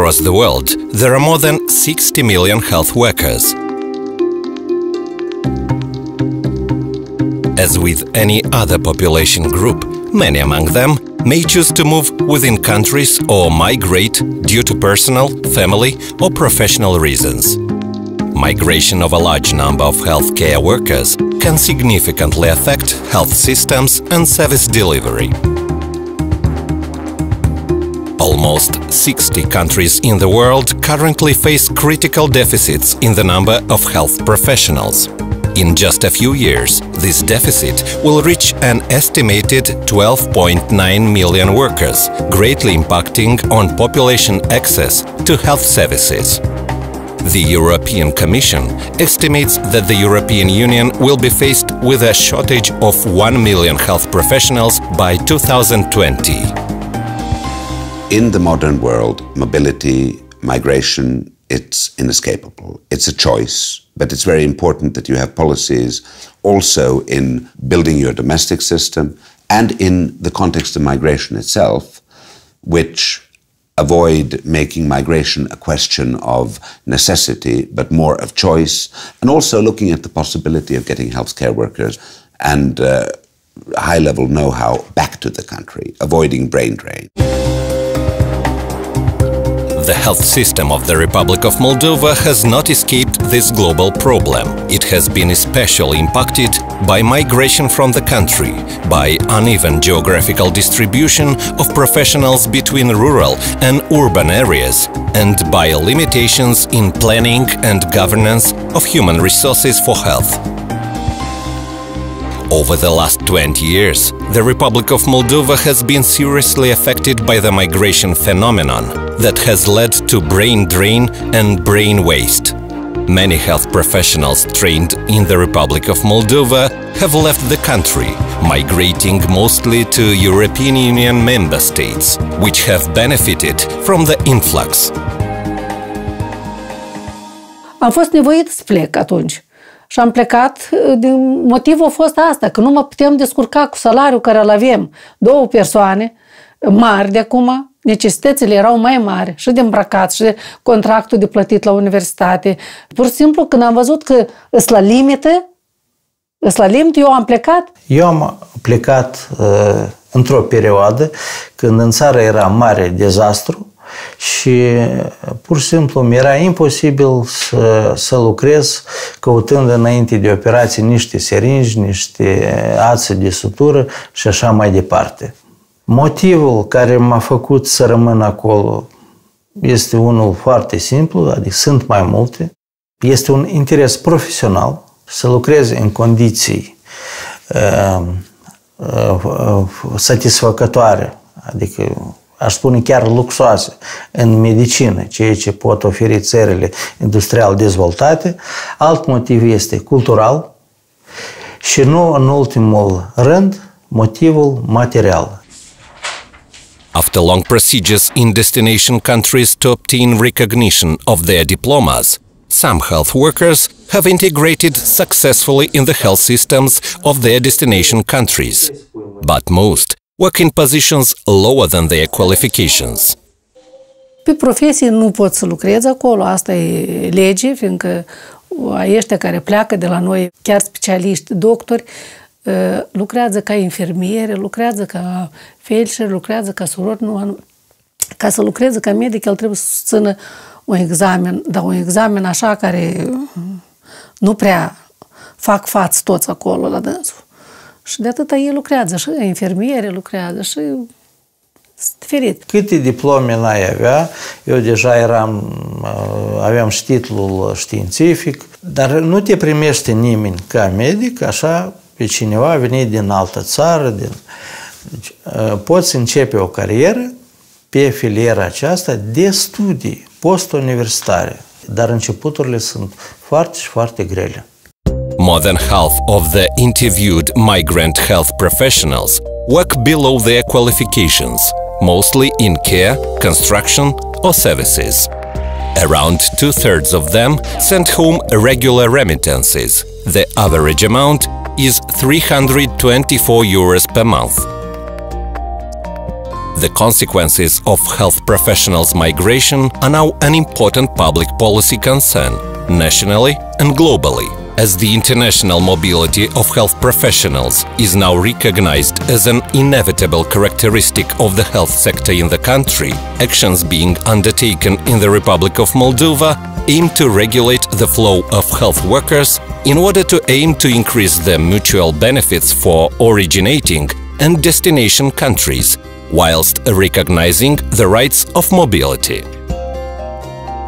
Across the world, there are more than 60 million health workers. As with any other population group, many among them may choose to move within countries or migrate due to personal, family or professional reasons. Migration of a large number of healthcare workers can significantly affect health systems and service delivery. Almost 60 countries in the world currently face critical deficits in the number of health professionals. In just a few years, this deficit will reach an estimated 12.9 million workers, greatly impacting on population access to health services. The European Commission estimates that the European Union will be faced with a shortage of 1 million health professionals by 2020. In the modern world, mobility, migration, it's inescapable. It's a choice, but it's very important that you have policies also in building your domestic system and in the context of migration itself, which avoid making migration a question of necessity, but more of choice, and also looking at the possibility of getting healthcare workers and high-level know-how back to the country, avoiding brain drain. The health system of the Republic of Moldova has not escaped this global problem. It has been especially impacted by migration from the country, by uneven geographical distribution of professionals between rural and urban areas, and by limitations in planning and governance of human resources for health. Over the last 20 years, the Republic of Moldova has been seriously affected by the migration phenomenon that has led to brain drain and brain waste. Many health professionals trained in the Republic of Moldova have left the country, migrating mostly to European Union member states, which have benefited from the influx. Am fost nevoit să plec atunci. Și am plecat, motivul a fost asta, că nu mă putem descurca cu salariul care îl avem. Două persoane mari de acum, necesitățile erau mai mari, și de îmbrăcat, și de contractul de plătit la universitate. Pur și simplu, când am văzut că îs la limită, eu am plecat. Eu am plecat într-o perioadă când în țară era mare dezastru și pur și simplu mi era imposibil să lucrez căutând înainte de operații niște seringi, niște ațe de sutură și așa mai departe. Motivul care m-a făcut să rămân acolo este unul foarte simplu, adică sunt mai multe. Este un interes profesional să lucrez în condiții satisfăcătoare, adică aș spune chiar luxoase în medicină, ceea ce pot oferi țările industrial dezvoltate. Alt motiv este cultural și nu în ultimul rând motivul material. After long procedures in destination countries to obtain recognition of their diplomas, some health workers have integrated successfully in the health systems of their destination countries, but most work in positions lower than their qualifications. Pe profesie nu pot să lucrez acolo, asta e lege, fiindcă ăștia care pleacă de la noi, chiar specialiști, doctori, lucrează ca infirmiere, lucrează ca felșer, lucrează ca surori. Ca să lucreze ca medic, el trebuie să țină un examen, dar un examen așa care nu prea fac față toți acolo la dânsul. Și de atâta ei lucrează, și infirmiere lucrează, și diferit. Câte diplome n-ai avea, eu deja aveam și titlul științific, dar nu te primește nimeni ca medic, așa pe cineva venit din altă țară. Deci, poți începe o carieră pe filiera aceasta de studii post-universitare, dar începuturile sunt foarte și foarte grele. More than half of the interviewed migrant health professionals work below their qualifications, mostly in care, construction or services. Around 2/3 of them send home regular remittances. The average amount is 324 euros per month. The consequences of health professionals' migration are now an important public policy concern, nationally and globally. As the international mobility of health professionals is now recognized as an inevitable characteristic of the health sector in the country, actions being undertaken in the Republic of Moldova aim to regulate the flow of health workers in order to aim to increase the mutual benefits for originating and destination countries, whilst recognizing the rights of mobility.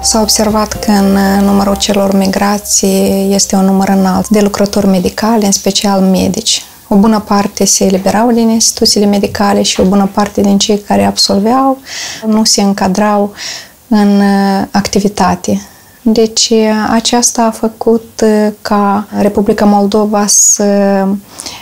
S-a observat că în numărul celor migrați este un număr înalt de lucrători medicali, în special medici. O bună parte se eliberau din instituțiile medicale și o bună parte din cei care absolveau nu se încadrau în activitate. Deci aceasta a făcut ca Republica Moldova să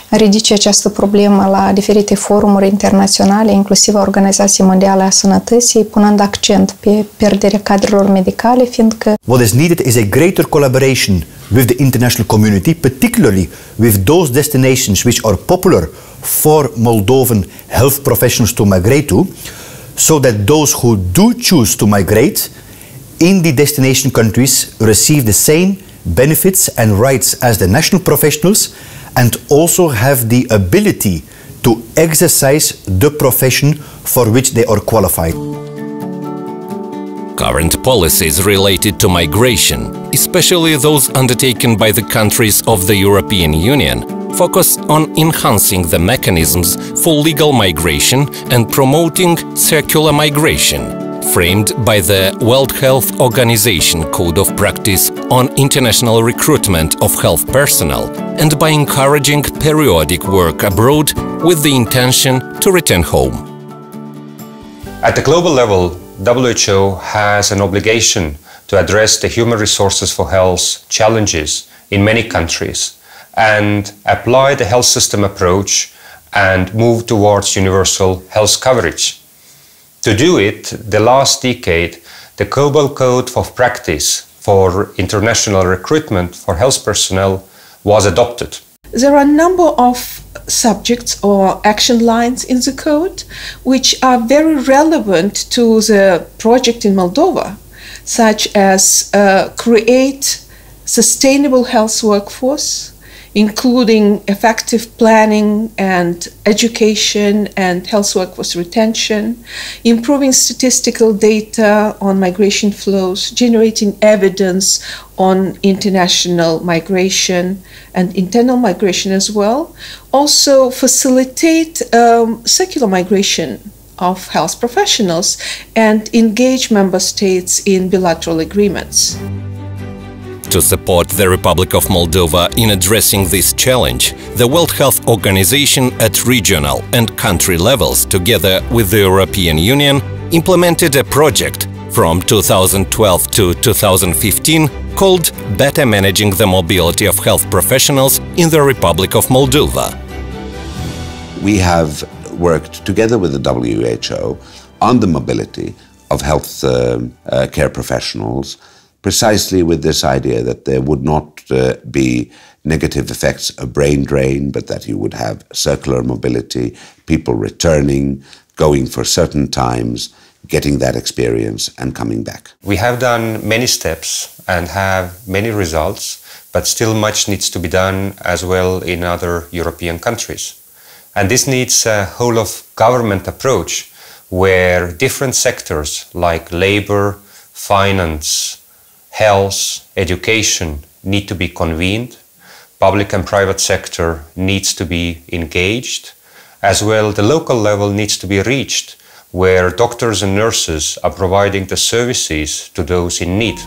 ridice această problemă la diferite forumuri internaționale, inclusiv a Organizației Mondiale a Sănătății, punând accent pe pierderea cadrelor medicale, fiindcă what is needed is a greater collaboration with the international community, particularly with those destinations which are popular for Moldovan health professionals to migrate to, so that those who do choose to migrate in the destination countries receive the same benefits and rights as the national professionals and also have the ability to exercise the profession for which they are qualified. Current policies related to migration, especially those undertaken by the countries of the European Union, focus on enhancing the mechanisms for legal migration and promoting circular migration, framed by the World Health Organization Code of Practice on international recruitment of health personnel and by encouraging periodic work abroad with the intention to return home. At the global level, WHO has an obligation to address the human resources for health challenges in many countries and apply the health system approach and move towards universal health coverage. To do it, the last decade, the Global Code of Practice for international recruitment for health personnel was adopted. There are a number of subjects or action lines in the code which are very relevant to the project in Moldova, such as create sustainable health workforce, including effective planning and education and health workforce retention, improving statistical data on migration flows, generating evidence on international migration and internal migration as well. Also facilitate secular migration of health professionals and engage member states in bilateral agreements. To support the Republic of Moldova in addressing this challenge, the World Health Organization at regional and country levels, together with the European Union, implemented a project from 2012 to 2015 called Better Managing the Mobility of Health Professionals in the Republic of Moldova. We have worked together with the WHO on the mobility of health care professionals, precisely with this idea that there would not be negative effects of brain drain, but that you would have circular mobility, people returning, going for certain times, getting that experience and coming back. We have done many steps and have many results, but still much needs to be done as well in other European countries. And this needs a whole of government approach where different sectors like labor, finance, health, education need to be convened, public and private sector needs to be engaged, as well the local level needs to be reached, where doctors and nurses are providing the services to those in need.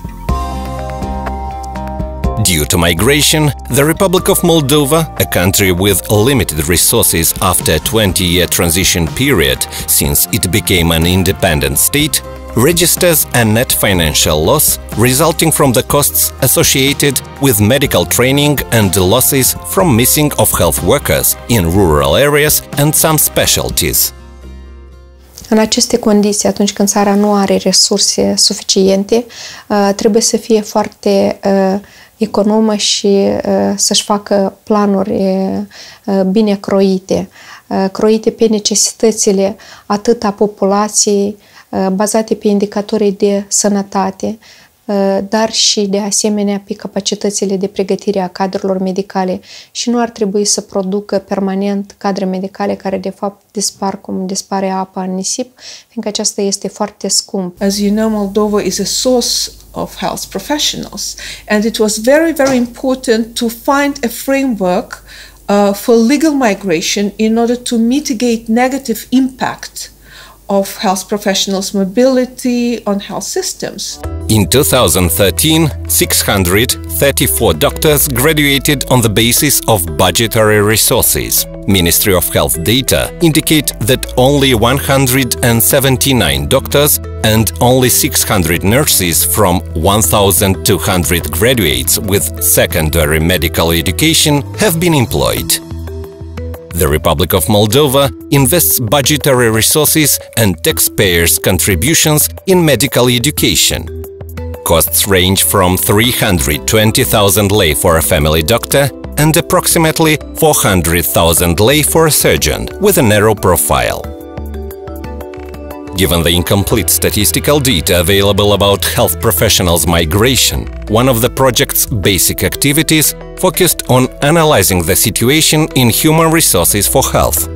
Due to migration, the Republic of Moldova, a country with limited resources after a 20-year transition period since it became an independent state, registers a net financial loss resulting from the costs associated with medical training and losses from missing of health workers in rural areas and some specialties. În aceste condiții, atunci când țara nu are resurse suficiente, trebuie să fie foarte economă și să-și facă planuri bine croite, croite pe necesitățile atât a populației, bazate pe indicatorii de sănătate, dar și de asemenea pe capacitățile de pregătire a cadrelor medicale și nu ar trebui să producă permanent cadre medicale care de fapt dispar cum dispare apa în nisip, fiindcă aceasta este foarte scump. As you know, Moldova is a source of health professionals, and it was very, very important to find a framework for legal migration in order to mitigate negative impact of health professionals' mobility on health systems. In 2013, 634 doctors graduated on the basis of budgetary resources. Ministry of Health data indicate that only 179 doctors and only 600 nurses from 1,200 graduates with secondary medical education have been employed. The Republic of Moldova invests budgetary resources and taxpayers' contributions in medical education. Costs range from 320,000 lei for a family doctor and approximately 400,000 lei for a surgeon with a narrow profile. Given the incomplete statistical data available about health professionals' migration, one of the project's basic activities focused on analyzing the situation in human resources for health.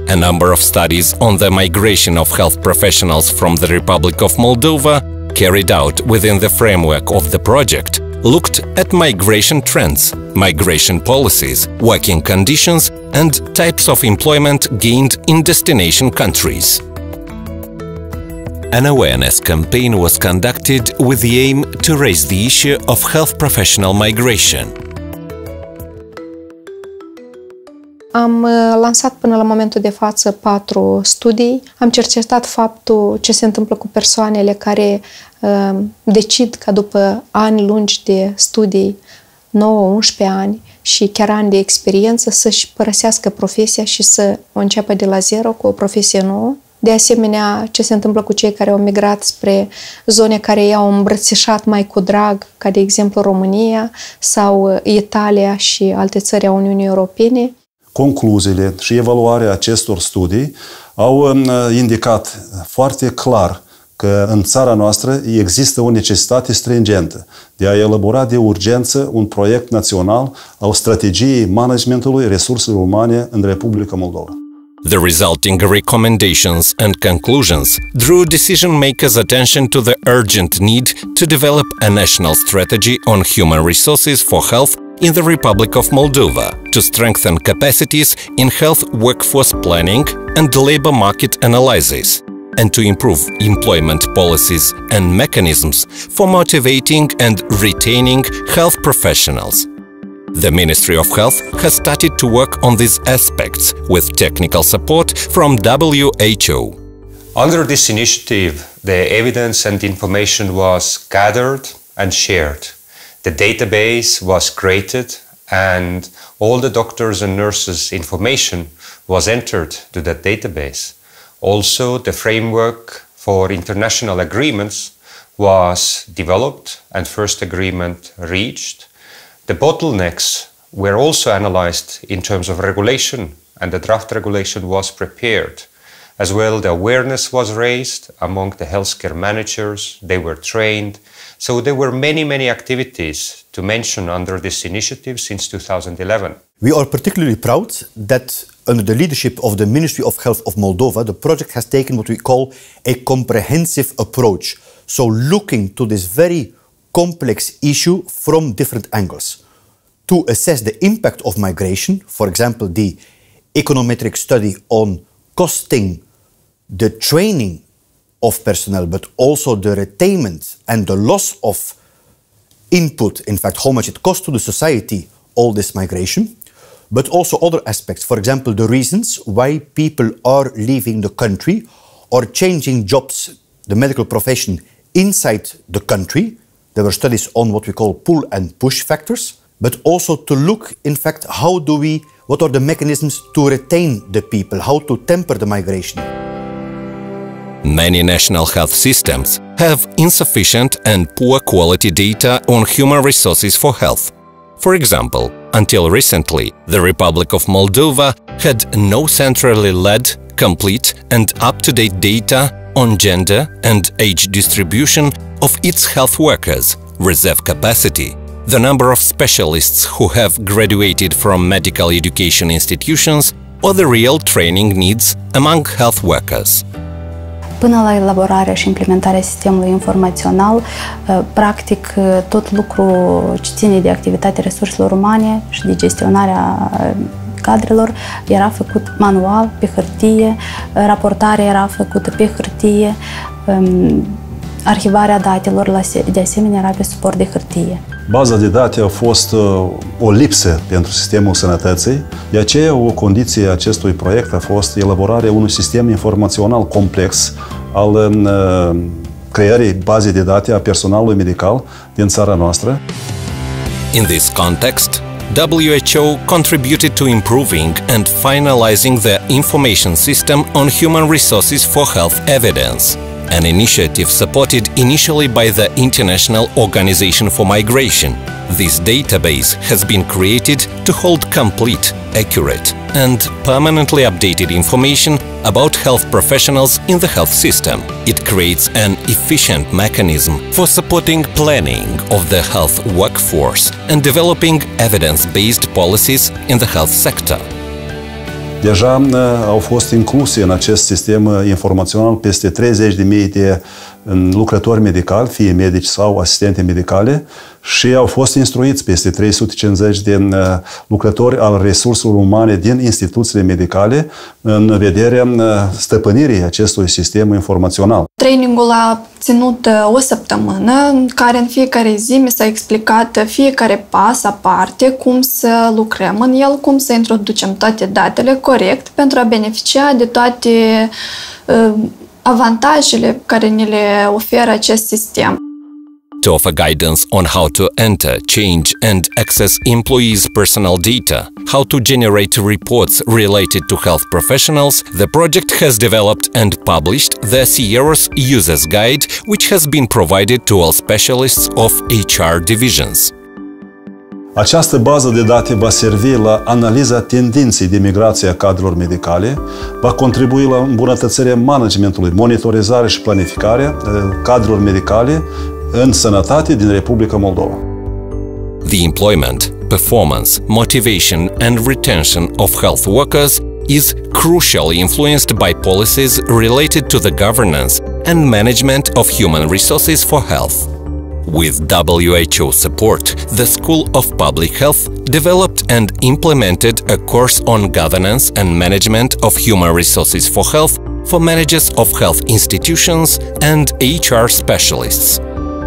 A number of studies on the migration of health professionals from the Republic of Moldova, carried out within the framework of the project, looked at migration trends, migration policies, working conditions, and types of employment gained in destination countries. An awareness campaign was conducted with the aim to raise the issue of health professional migration. Am lansat până la momentul de față 4 studii. Am cercetat faptul ce se întâmplă cu persoanele care decid ca după ani lungi de studii, 9-11 ani și chiar ani de experiență, să-și părăsească profesia și să o înceapă de la zero cu o profesie nouă. De asemenea, ce se întâmplă cu cei care au migrat spre zone care i-au îmbrățișat mai cu drag, ca de exemplu România sau Italia și alte țări a Uniunii Europene. Concluziile și evaluarea acestor studii au indicat foarte clar că în țara noastră există o necesitate stringentă de a elabora de urgență un proiect național al strategiei managementului resurselor umane în Republica Moldova. The resulting recommendations and conclusions drew decision makers' attention to the urgent need to develop a national strategy on human resources for health in the Republic of Moldova, to strengthen capacities in health workforce planning and labor market analysis, and to improve employment policies and mechanisms for motivating and retaining health professionals. The Ministry of Health has started to work on these aspects with technical support from WHO. Under this initiative, the evidence and information was gathered and shared. The database was created and all the doctors and nurses' information was entered to that database. Also, the framework for international agreements was developed and first agreement reached. The bottlenecks were also analyzed in terms of regulation, and the draft regulation was prepared. As well, the awareness was raised among the healthcare managers, they were trained. So there were many activities to mention under this initiative since 2011. We are particularly proud that under the leadership of the Ministry of Health of Moldova, the project has taken what we call a comprehensive approach. So looking to this very complex issue from different angles. To assess the impact of migration, for example, the econometric study on costing the training of personnel, but also the retainment and the loss of input, in fact, how much it costs to the society, all this migration, but also other aspects. For example, the reasons why people are leaving the country or changing jobs, the medical profession inside the country. There were studies on what we call pull and push factors, but also to look, in fact, what are the mechanisms to retain the people, how to temper the migration. Many national health systems have insufficient and poor quality data on human resources for health. For example, until recently, the Republic of Moldova had no centrally led, complete and up-to-date data on gender and age distribution of its health workers, reserve capacity, the number of specialists who have graduated from medical education institutions, or the real training needs among health workers. Până la elaborarea și implementarea sistemului informațional, practic tot lucrul ce ține de activitatea resurselor umane și de gestionarea cadrelor era făcut manual, pe hârtie, raportarea era făcută pe hârtie, arhivarea datelor de asemenea era pe suport de hârtie. Baza de date a fost o lipsă pentru sistemul sănătății, de aceea o condiție a acestui proiect a fost elaborarea unui sistem informațional complex al creării bazei de date a personalului medical din țara noastră. In this context, WHO contributed to improving and finalizing the information system on human resources for health evidence, an initiative supported initially by the International Organization for Migration. This database has been created to hold complete, accurate and permanently updated information about health professionals in the health system. It creates an efficient mechanism for supporting planning of the health workforce and developing evidence-based policies in the health sector. Deja au fost incluse în acest sistem informațional peste 30.000 de lucrători medicali, fie medici sau asistente medicale, și au fost instruiți peste 350 de lucrători al resurselor umane din instituțiile medicale în vederea stăpânirii acestui sistem informațional. Trainingul a ținut o săptămână, în care în fiecare zi mi s-a explicat fiecare pas aparte, cum să lucrăm în el, cum să introducem toate datele corect pentru a beneficia de toate avantajele care ne le oferă acest sistem. To offer guidance on how to enter, change and access employees' personal data, how to generate reports related to health professionals, the project has developed and published the Sierra's User's Guide, which has been provided to all specialists of HR divisions. Această bază de date va servi la analiza tendinței de migrație a cadrelor medicale, va contribui la îmbunătățirea managementului, monitorizarea și planificarea cadrelor medicale în sănătate din Republica Moldova. The employment, performance, motivation and retention of health workers is crucially influenced by policies related to the governance and management of human resources for health. With WHO support, the School of Public Health developed and implemented a course on governance and management of human resources for health for managers of health institutions and HR specialists.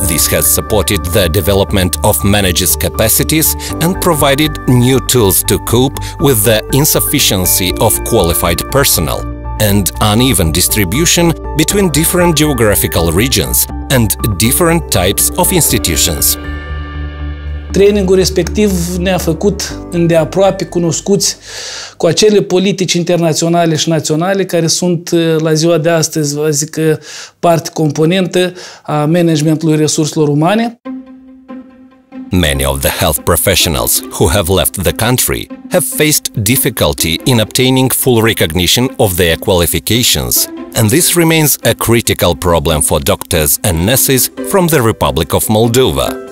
This has supported the development of managers' capacities and provided new tools to cope with the insufficiency of qualified personnel and uneven distribution between different geographical regions and different types of institutions. Trainingul respectiv ne-a făcut îndeaproape cunoscuți cu acele politici internaționale și naționale care sunt la ziua de astăzi, vă zic, parte componentă a managementului resurselor umane. Many of the health professionals who have left the country have faced difficulty in obtaining full recognition of their qualifications, and this remains a critical problem for doctors and nurses from the Republic of Moldova.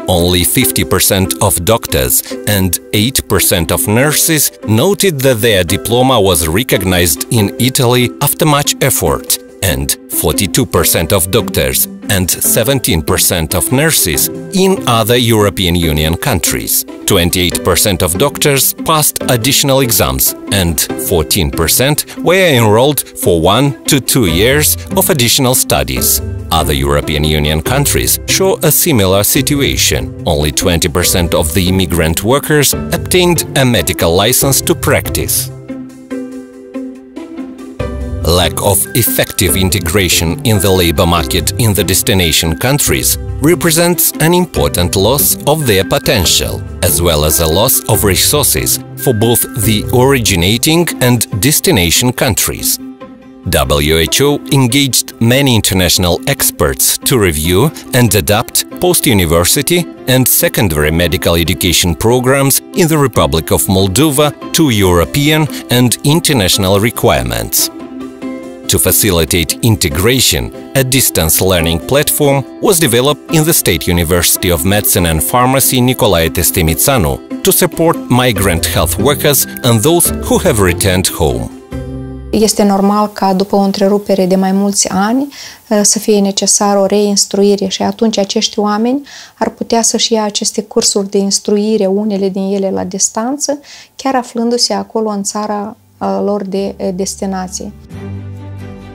Only 50% of doctors and 8% of nurses noted that their diploma was recognized in Italy after much effort, and 42% of doctors and 17% of nurses in other European Union countries. 28% of doctors passed additional exams and 14% were enrolled for 1 to 2 years of additional studies. Other European Union countries show a similar situation. Only 20% of the immigrant workers obtained a medical license to practice. Lack of effective integration in the labor market in the destination countries represents an important loss of their potential, as well as a loss of resources for both the originating and destination countries. WHO engaged many international experts to review and adapt post-university and secondary medical education programs in the Republic of Moldova to European and international requirements. To facilitate integration, a distance learning platform was developed in the State University of Medicine and Pharmacy Nicolae Testimițanu to support migrant health workers and those who have returned home. Este normal ca după o întrerupere de mai mulți ani să fie necesară o reinstruire și atunci acești oameni ar putea să-și ia aceste cursuri de instruire, unele din ele la distanță, chiar aflându-se acolo în țara lor de destinație.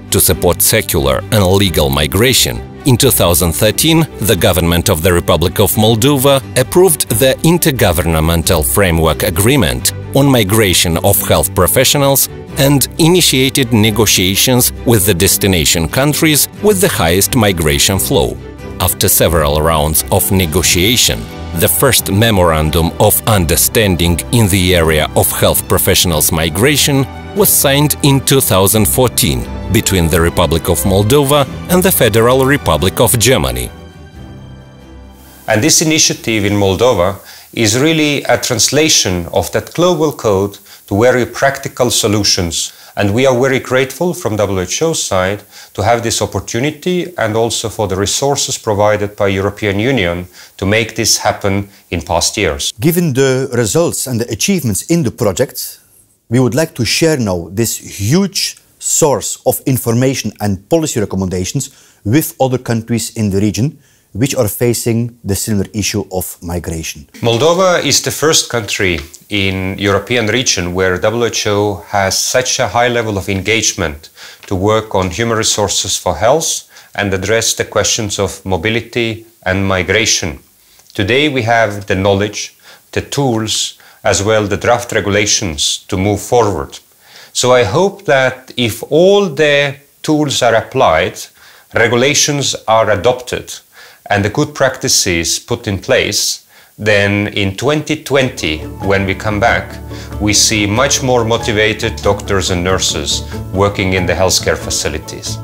To support secular and legal migration, in 2013, the government of the Republic of Moldova approved the Intergovernmental Framework Agreement on Migration of Health Professionals and initiated negotiations with the destination countries with the highest migration flow. After several rounds of negotiation, the first Memorandum of Understanding in the area of health professionals migration was signed in 2014 between the Republic of Moldova and the Federal Republic of Germany. And this initiative in Moldova is really a translation of that global code to very practical solutions. And we are very grateful from WHO's side to have this opportunity and also for the resources provided by European Union to make this happen in past years. Given the results and the achievements in the project, we would like to share now this huge source of information and policy recommendations with other countries in the region which are facing the similar issue of migration. Moldova is the first country in European region where WHO has such a high level of engagement to work on human resources for health and address the questions of mobility and migration. Today we have the knowledge, the tools, as well the draft regulations to move forward. So I hope that if all the tools are applied, regulations are adopted, and the good practices put in place, then in 2020, when we come back, we see much more motivated doctors and nurses working in the healthcare facilities.